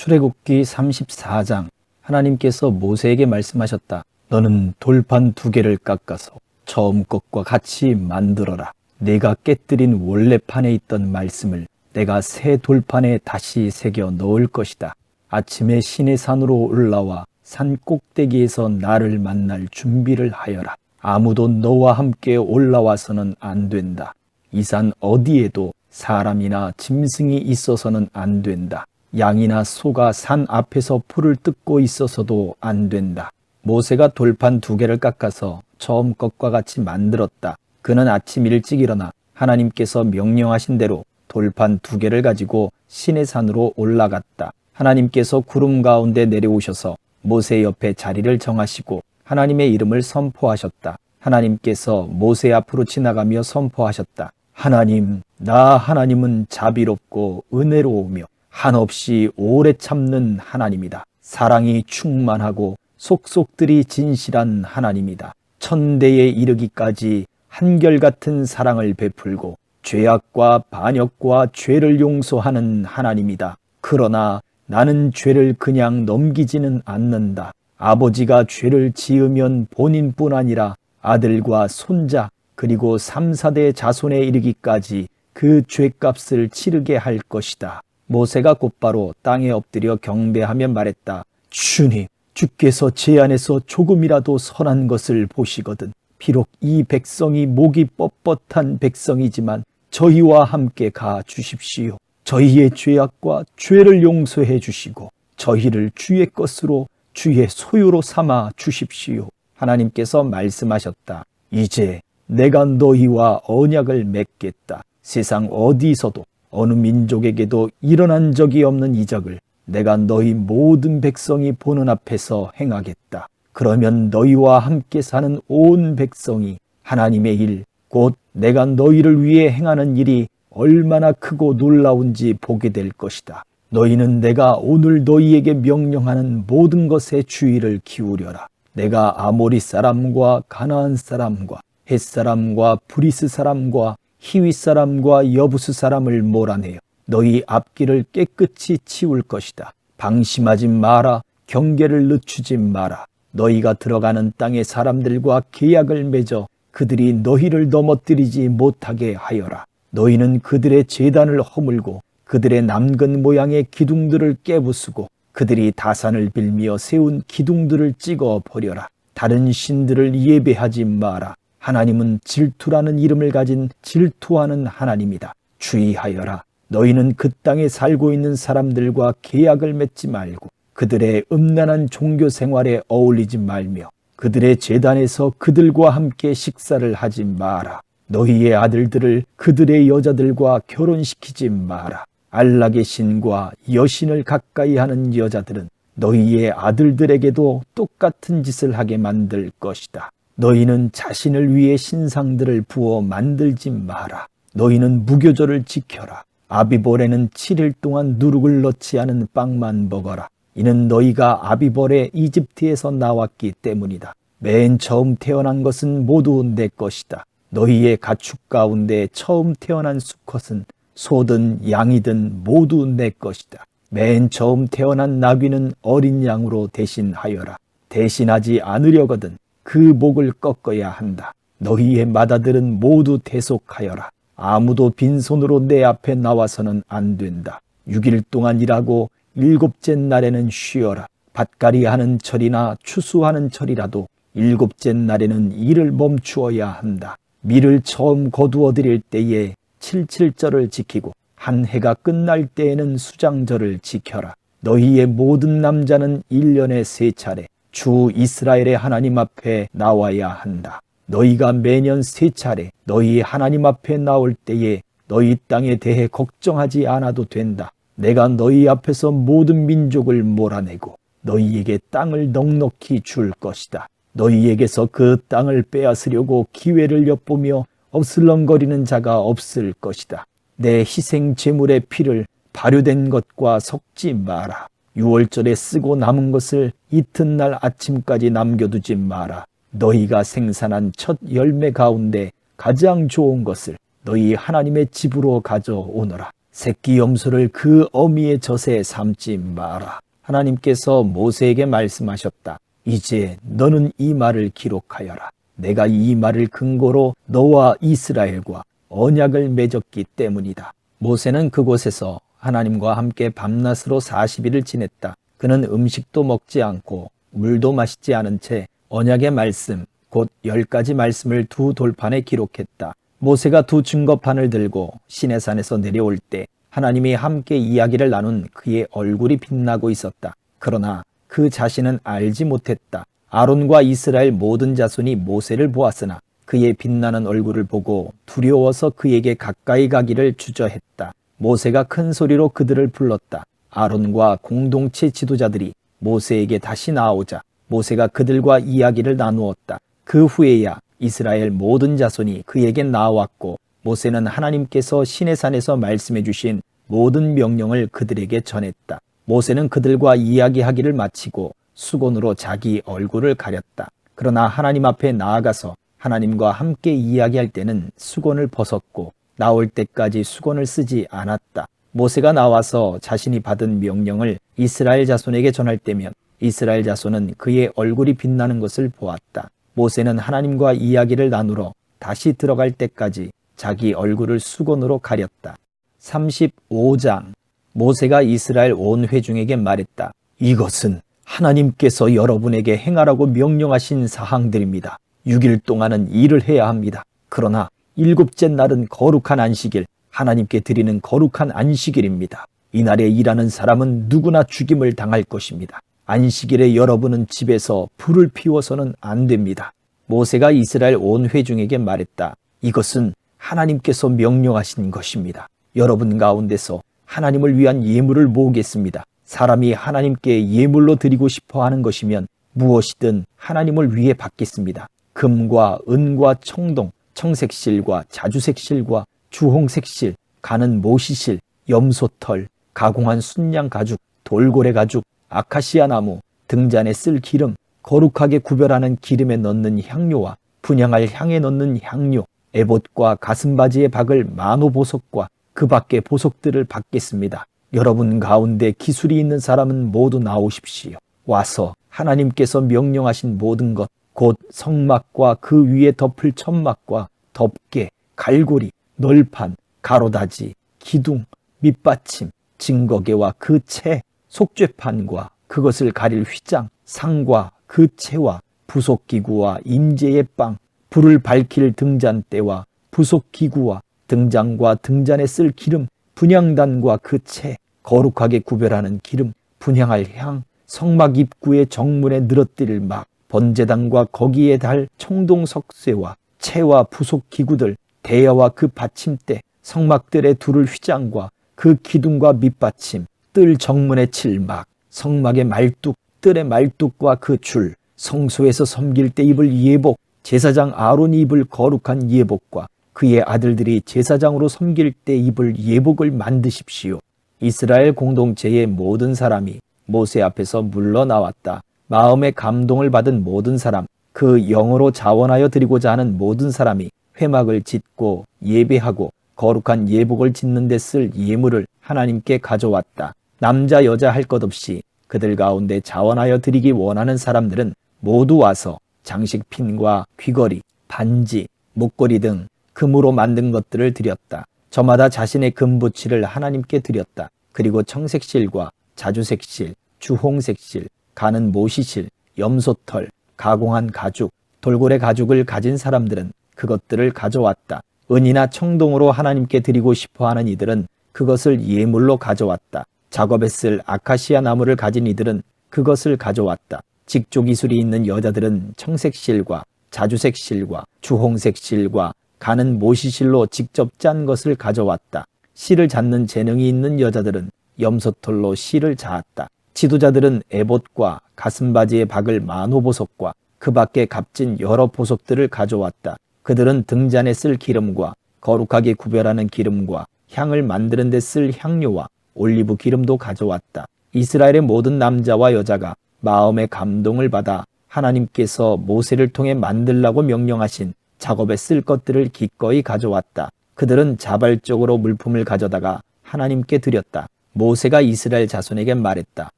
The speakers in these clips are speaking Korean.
출애굽기 34장. 하나님께서 모세에게 말씀하셨다. 너는 돌판 2개를 깎아서 처음 것과 같이 만들어라. 내가 깨뜨린 원래 판에 있던 말씀을 내가 새 돌판에 다시 새겨 넣을 것이다. 아침에 시내산으로 올라와 산 꼭대기에서 나를 만날 준비를 하여라. 아무도 너와 함께 올라와서는 안 된다. 이 산 어디에도 사람이나 짐승이 있어서는 안 된다. 양이나 소가 산 앞에서 풀을 뜯고 있어서도 안 된다. 모세가 돌판 2개를 깎아서 처음 것과 같이 만들었다. 그는 아침 일찍 일어나 하나님께서 명령하신 대로 돌판 2개를 가지고 시내산으로 올라갔다. 하나님께서 구름 가운데 내려오셔서 모세 옆에 자리를 정하시고 하나님의 이름을 선포하셨다. 하나님께서 모세 앞으로 지나가며 선포하셨다. 하나님, 나 하나님은 자비롭고 은혜로우며 한없이 오래 참는 하나님이다. 사랑이 충만하고 속속들이 진실한 하나님이다. 천대에 이르기까지 한결같은 사랑을 베풀고 죄악과 반역과 죄를 용서하는 하나님이다. 그러나 나는 죄를 그냥 넘기지는 않는다. 아버지가 죄를 지으면 본인뿐 아니라 아들과 손자 그리고 3, 4대 자손에 이르기까지 그 죄값을 치르게 할 것이다. 모세가 곧바로 땅에 엎드려 경배하며 말했다. 주님, 주께서 제 안에서 조금이라도 선한 것을 보시거든 비록 이 백성이 목이 뻣뻣한 백성이지만 저희와 함께 가 주십시오. 저희의 죄악과 죄를 용서해 주시고 저희를 주의 것으로 주의 소유로 삼아 주십시오. 하나님께서 말씀하셨다. 이제 내가 너희와 언약을 맺겠다. 세상 어디서도 어느 민족에게도 일어난 적이 없는 이적을 내가 너희 모든 백성이 보는 앞에서 행하겠다. 그러면 너희와 함께 사는 온 백성이 하나님의 일, 곧 내가 너희를 위해 행하는 일이 얼마나 크고 놀라운지 보게 될 것이다. 너희는 내가 오늘 너희에게 명령하는 모든 것에 주의를 기울여라. 내가 아모리 사람과 가나안 사람과 헷 사람과 브리스 사람과 히윗 사람과 여부스 사람을 몰아내어 너희 앞길을 깨끗이 치울 것이다. 방심하지 마라. 경계를 늦추지 마라. 너희가 들어가는 땅의 사람들과 계약을 맺어 그들이 너희를 넘어뜨리지 못하게 하여라. 너희는 그들의 제단을 허물고 그들의 남근 모양의 기둥들을 깨부수고 그들이 다산을 빌며 세운 기둥들을 찍어 버려라. 다른 신들을 예배하지 마라. 하나님은 질투라는 이름을 가진 질투하는 하나님이다. 주의하여라. 너희는 그 땅에 살고 있는 사람들과 계약을 맺지 말고 그들의 음란한 종교 생활에 어울리지 말며 그들의 제단에서 그들과 함께 식사를 하지 마라. 너희의 아들들을 그들의 여자들과 결혼시키지 마라. 안락의 신과 여신을 가까이 하는 여자들은 너희의 아들들에게도 똑같은 짓을 하게 만들 것이다. 너희는 자신을 위해 신상들을 부어 만들지 마라. 너희는 무교절을 지켜라. 아비벌에는 7일 동안 누룩을 넣지 않은 빵만 먹어라. 이는 너희가 아비벌에 이집트에서 나왔기 때문이다. 맨 처음 태어난 것은 모두 내 것이다. 너희의 가축 가운데 처음 태어난 수컷은 소든 양이든 모두 내 것이다. 맨 처음 태어난 나귀는 어린 양으로 대신하여라. 대신하지 않으려거든 그 목을 꺾어야 한다. 너희의 맏아들은 모두 대속하여라. 아무도 빈손으로 내 앞에 나와서는 안 된다. 6일 동안 일하고 7째 날에는 쉬어라. 밭갈이 하는 철이나 추수하는 철이라도 7째 날에는 일을 멈추어야 한다. 밀을 처음 거두어 드릴 때에 77절을 지키고 한 해가 끝날 때에는 수장절을 지켜라. 너희의 모든 남자는 1년에 3차례 주 이스라엘의 하나님 앞에 나와야 한다. 너희가 매년 3차례 너희 하나님 앞에 나올 때에 너희 땅에 대해 걱정하지 않아도 된다. 내가 너희 앞에서 모든 민족을 몰아내고 너희에게 땅을 넉넉히 줄 것이다. 너희에게서 그 땅을 빼앗으려고 기회를 엿보며 어슬렁거리는 자가 없을 것이다. 내 희생 제물의 피를 발효된 것과 섞지 마라. 6월절에 쓰고 남은 것을 이튿날 아침까지 남겨두지 마라. 너희가 생산한 첫 열매 가운데 가장 좋은 것을 너희 하나님의 집으로 가져오너라. 새끼 염소를 그 어미의 젖에 삶지 마라. 하나님께서 모세에게 말씀하셨다. 이제 너는 이 말을 기록하여라. 내가 이 말을 근거로 너와 이스라엘과 언약을 맺었기 때문이다. 모세는 그곳에서 하나님과 함께 밤낮으로 40일을 지냈다. 그는 음식도 먹지 않고 물도 마시지 않은 채 언약의 말씀, 곧 10가지 말씀을 두 돌판에 기록했다. 모세가 두 증거판을 들고 시내산에서 내려올 때 하나님이 함께 이야기를 나눈 그의 얼굴이 빛나고 있었다. 그러나 그 자신은 알지 못했다. 아론과 이스라엘 모든 자손이 모세를 보았으나 그의 빛나는 얼굴을 보고 두려워서 그에게 가까이 가기를 주저했다. 모세가 큰 소리로 그들을 불렀다. 아론과 공동체 지도자들이 모세에게 다시 나오자 모세가 그들과 이야기를 나누었다. 그 후에야 이스라엘 모든 자손이 그에게 나왔고 모세는 하나님께서 시내산에서 말씀해 주신 모든 명령을 그들에게 전했다. 모세는 그들과 이야기하기를 마치고 수건으로 자기 얼굴을 가렸다. 그러나 하나님 앞에 나아가서 하나님과 함께 이야기할 때는 수건을 벗었고 나올 때까지 수건을 쓰지 않았다. 모세가 나와서 자신이 받은 명령을 이스라엘 자손에게 전할 때면 이스라엘 자손은 그의 얼굴이 빛나는 것을 보았다. 모세는 하나님과 이야기를 나누러 다시 들어갈 때까지 자기 얼굴을 수건으로 가렸다. 35장. 모세가 이스라엘 온 회중에게 말했다. 이것은 하나님께서 여러분에게 행하라고 명령하신 사항들입니다. 6일 동안은 일을 해야 합니다. 그러나 7째 날은 거룩한 안식일, 하나님께 드리는 거룩한 안식일입니다. 이날에 일하는 사람은 누구나 죽임을 당할 것입니다. 안식일에 여러분은 집에서 불을 피워서는 안 됩니다. 모세가 이스라엘 온 회중에게 말했다. 이것은 하나님께서 명령하신 것입니다. 여러분 가운데서 하나님을 위한 예물을 모으겠습니다. 사람이 하나님께 예물로 드리고 싶어 하는 것이면 무엇이든 하나님을 위해 받겠습니다. 금과 은과 청동, 청색실과 자주색실과 주홍색실, 가는 모시실, 염소털, 가공한 순양 가죽, 돌고래 가죽, 아카시아 나무, 등잔에 쓸 기름, 거룩하게 구별하는 기름에 넣는 향료와 분향할 향에 넣는 향료, 에봇과 가슴바지에 박을 만호보석과 그 밖의 보석들을 받겠습니다. 여러분 가운데 기술이 있는 사람은 모두 나오십시오. 와서 하나님께서 명령하신 모든 것, 곧 성막과 그 위에 덮을 천막과 덮개, 갈고리, 널판, 가로다지, 기둥, 밑받침, 증거계와 그 채, 속죄판과 그것을 가릴 휘장, 상과 그 채와 부속기구와 임재의 빵, 불을 밝힐 등잔대와 부속기구와 등잔과 등잔에 쓸 기름, 분향단과 그 채, 거룩하게 구별하는 기름, 분향할 향, 성막 입구의 정문에 늘어뜨릴 막, 번제단과 거기에 달 청동석쇠와 채와 부속기구들, 대야와 그 받침대, 성막들의 두를 휘장과 그 기둥과 밑받침, 뜰 정문의 칠막, 성막의 말뚝, 뜰의 말뚝과 그 줄, 성소에서 섬길 때 입을 예복, 제사장 아론이 입을 거룩한 예복과 그의 아들들이 제사장으로 섬길 때 입을 예복을 만드십시오. 이스라엘 공동체의 모든 사람이 모세 앞에서 물러나왔다. 마음의 감동을 받은 모든 사람, 그 영으로 자원하여 드리고자 하는 모든 사람이 회막을 짓고 예배하고 거룩한 예복을 짓는 데 쓸 예물을 하나님께 가져왔다. 남자 여자 할 것 없이 그들 가운데 자원하여 드리기 원하는 사람들은 모두 와서 장식핀과 귀걸이, 반지, 목걸이 등 금으로 만든 것들을 드렸다. 저마다 자신의 금부치를 하나님께 드렸다. 그리고 청색실과 자주색실, 주홍색실, 가는 모시실, 염소털, 가공한 가죽, 돌고래 가죽을 가진 사람들은 그것들을 가져왔다. 은이나 청동으로 하나님께 드리고 싶어하는 이들은 그것을 예물로 가져왔다. 작업에 쓸 아카시아 나무를 가진 이들은 그것을 가져왔다. 직조 기술이 있는 여자들은 청색실과 자주색실과 주홍색실과 가는 모시실로 직접 짠 것을 가져왔다. 실을 잡는 재능이 있는 여자들은 염소털로 실을 자았다. 지도자들은 에봇과 가슴바지에 박을 만호보석과 그 밖에 값진 여러 보석들을 가져왔다. 그들은 등잔에 쓸 기름과 거룩하게 구별하는 기름과 향을 만드는 데 쓸 향료와 올리브 기름도 가져왔다. 이스라엘의 모든 남자와 여자가 마음의 감동을 받아 하나님께서 모세를 통해 만들라고 명령하신 작업에 쓸 것들을 기꺼이 가져왔다. 그들은 자발적으로 물품을 가져다가 하나님께 드렸다. 모세가 이스라엘 자손에게 말했다.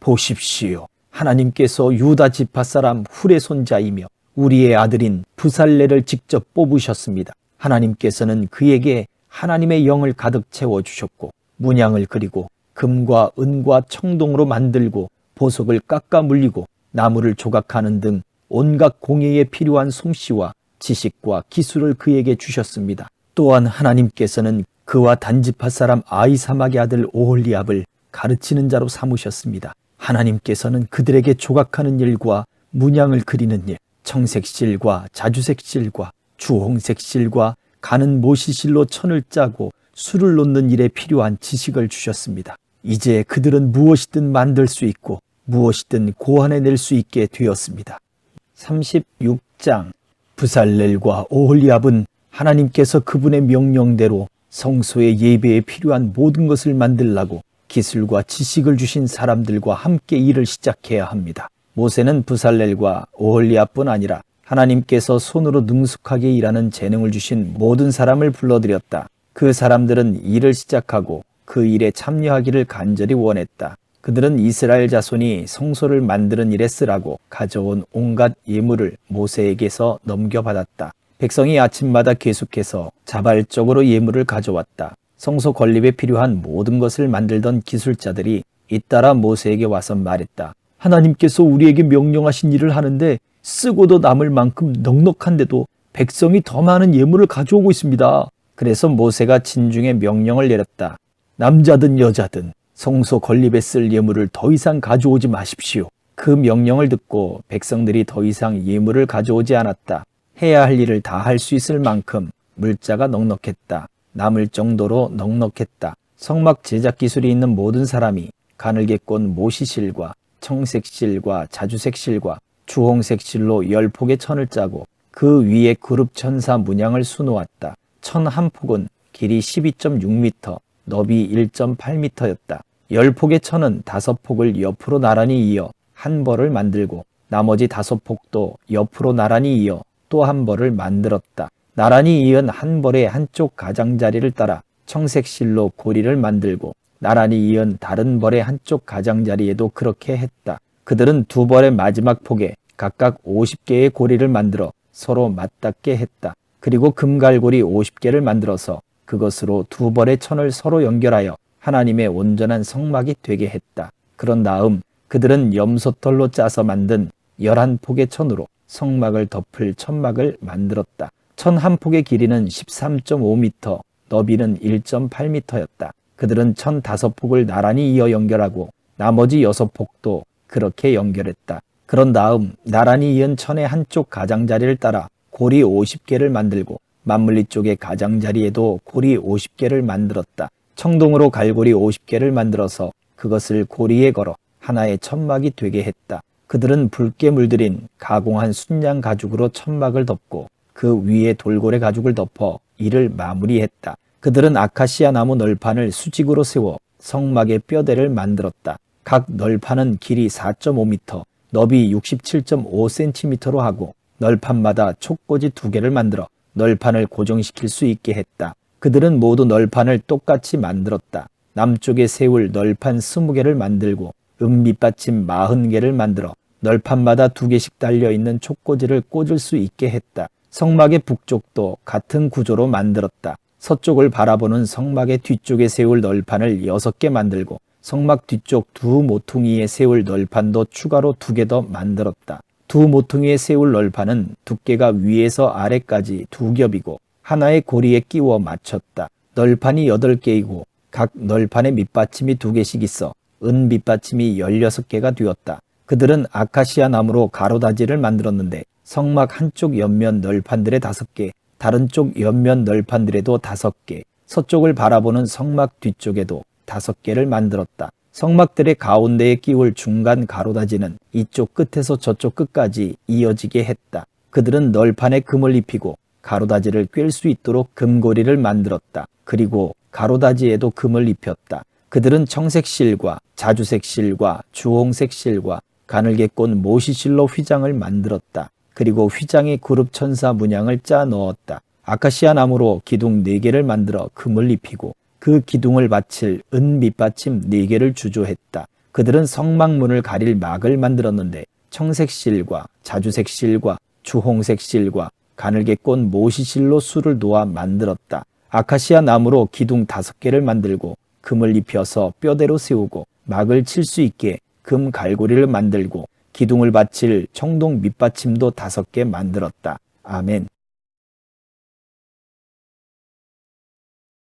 보십시오. 하나님께서 유다 지파 사람 훌의 손자이며 우리의 아들인 부살렐을 직접 뽑으셨습니다. 하나님께서는 그에게 하나님의 영을 가득 채워주셨고 문양을 그리고 금과 은과 청동으로 만들고 보석을 깎아 물리고 나무를 조각하는 등 온갖 공예에 필요한 솜씨와 지식과 기술을 그에게 주셨습니다. 또한 하나님께서는 그와 단지파 사람 아히사막의 아들 오홀리압을 가르치는 자로 삼으셨습니다. 하나님께서는 그들에게 조각하는 일과 문양을 그리는 일, 청색실과 자주색실과 주홍색실과 가는 모시실로 천을 짜고 술을 놓는 일에 필요한 지식을 주셨습니다. 이제 그들은 무엇이든 만들 수 있고 무엇이든 고안해낼 수 있게 되었습니다. 36장 부살렐과 오홀리압은 하나님께서 그분의 명령대로 성소의 예배에 필요한 모든 것을 만들라고 기술과 지식을 주신 사람들과 함께 일을 시작해야 합니다. 모세는 부살렐과 오홀리압뿐 아니라 하나님께서 손으로 능숙하게 일하는 재능을 주신 모든 사람을 불러들였다. 그 사람들은 일을 시작하고 그 일에 참여하기를 간절히 원했다. 그들은 이스라엘 자손이 성소를 만드는 일에 쓰라고 가져온 온갖 예물을 모세에게서 넘겨받았다. 백성이 아침마다 계속해서 자발적으로 예물을 가져왔다. 성소 건립에 필요한 모든 것을 만들던 기술자들이 잇따라 모세에게 와서 말했다. 하나님께서 우리에게 명령하신 일을 하는데 쓰고도 남을 만큼 넉넉한데도 백성이 더 많은 예물을 가져오고 있습니다. 그래서 모세가 진중에 명령을 내렸다. 남자든 여자든 성소 건립에 쓸 예물을 더 이상 가져오지 마십시오. 그 명령을 듣고 백성들이 더 이상 예물을 가져오지 않았다. 해야 할 일을 다 할 수 있을 만큼 물자가 넉넉했다. 남을 정도로 넉넉했다. 성막 제작 기술이 있는 모든 사람이 가늘게 꼰 모시실과 청색실과 자주색실과 주홍색실로 10폭의 천을 짜고 그 위에 그룹 천사 문양을 수놓았다. 천 한 폭은 길이 12.6m, 너비 1.8m였다. 10폭의 천은 5폭을 옆으로 나란히 이어 한 벌을 만들고 나머지 5폭도 옆으로 나란히 이어 또 한 벌을 만들었다. 나란히 이은 한 벌의 한쪽 가장자리를 따라 청색실로 고리를 만들고 나란히 이은 다른 벌의 한쪽 가장자리에도 그렇게 했다. 그들은 두 벌의 마지막 폭에 각각 50개의 고리를 만들어 서로 맞닿게 했다. 그리고 금갈고리 50개를 만들어서 그것으로 두 벌의 천을 서로 연결하여 하나님의 온전한 성막이 되게 했다. 그런 다음 그들은 염소털로 짜서 만든 11폭의 천으로 성막을 덮을 천막을 만들었다. 천 한 폭의 길이는 13.5m, 너비는 1.8m였다. 그들은 천 5폭을 나란히 이어 연결하고 나머지 6폭도 그렇게 연결했다. 그런 다음 나란히 이은 천의 한쪽 가장자리를 따라 고리 50개를 만들고 맞물리 쪽의 가장자리에도 고리 50개를 만들었다. 청동으로 갈고리 50개를 만들어서 그것을 고리에 걸어 하나의 천막이 되게 했다. 그들은 붉게 물들인 가공한 순양 가죽으로 천막을 덮고 그 위에 돌고래 가죽을 덮어 이를 마무리했다. 그들은 아카시아 나무 널판을 수직으로 세워 성막의 뼈대를 만들었다. 각 널판은 길이 4.5m, 너비 67.5cm로 하고 널판마다 촉꽂이 2개를 만들어 널판을 고정시킬 수 있게 했다. 그들은 모두 널판을 똑같이 만들었다. 남쪽에 세울 널판 20개를 만들고 밑받침 40개를 만들어 널판마다 2개씩 달려있는 촉꽂이를 꽂을 수 있게 했다. 성막의 북쪽도 같은 구조로 만들었다. 서쪽을 바라보는 성막의 뒤쪽에 세울 널판을 6개 만들고 성막 뒤쪽 두 모퉁이에 세울 널판도 추가로 2개 더 만들었다. 두 모퉁이에 세울 널판은 두께가 위에서 아래까지 2겹이고 하나의 고리에 끼워 맞췄다. 널판이 8개이고 각 널판의 밑받침이 2개씩 있어 은 밑받침이 16개가 되었다. 그들은 아카시아 나무로 가로다지를 만들었는데 성막 한쪽 옆면 널판들에 5개, 다른 쪽 옆면 널판들에도 5개, 서쪽을 바라보는 성막 뒤쪽에도 5개를 만들었다. 성막들의 가운데에 끼울 중간 가로다지는 이쪽 끝에서 저쪽 끝까지 이어지게 했다. 그들은 널판에 금을 입히고 가로다지를 꿰을 수 있도록 금고리를 만들었다. 그리고 가로다지에도 금을 입혔다. 그들은 청색실과 자주색실과 주홍색실과 가늘게 꼰 모시실로 휘장을 만들었다. 그리고 휘장에 그룹 천사 문양을 짜 넣었다. 아카시아 나무로 기둥 4개를 만들어 금을 입히고 그 기둥을 받칠 은 밑받침 4개를 주조했다. 그들은 성막문을 가릴 막을 만들었는데 청색 실과 자주색 실과 주홍색 실과 가늘게 꼰 모시실로 수를 놓아 만들었다. 아카시아 나무로 기둥 5개를 만들고 금을 입혀서 뼈대로 세우고 막을 칠 수 있게 금 갈고리를 만들고 기둥을 받칠 청동 밑받침도 5개 만들었다. 아멘.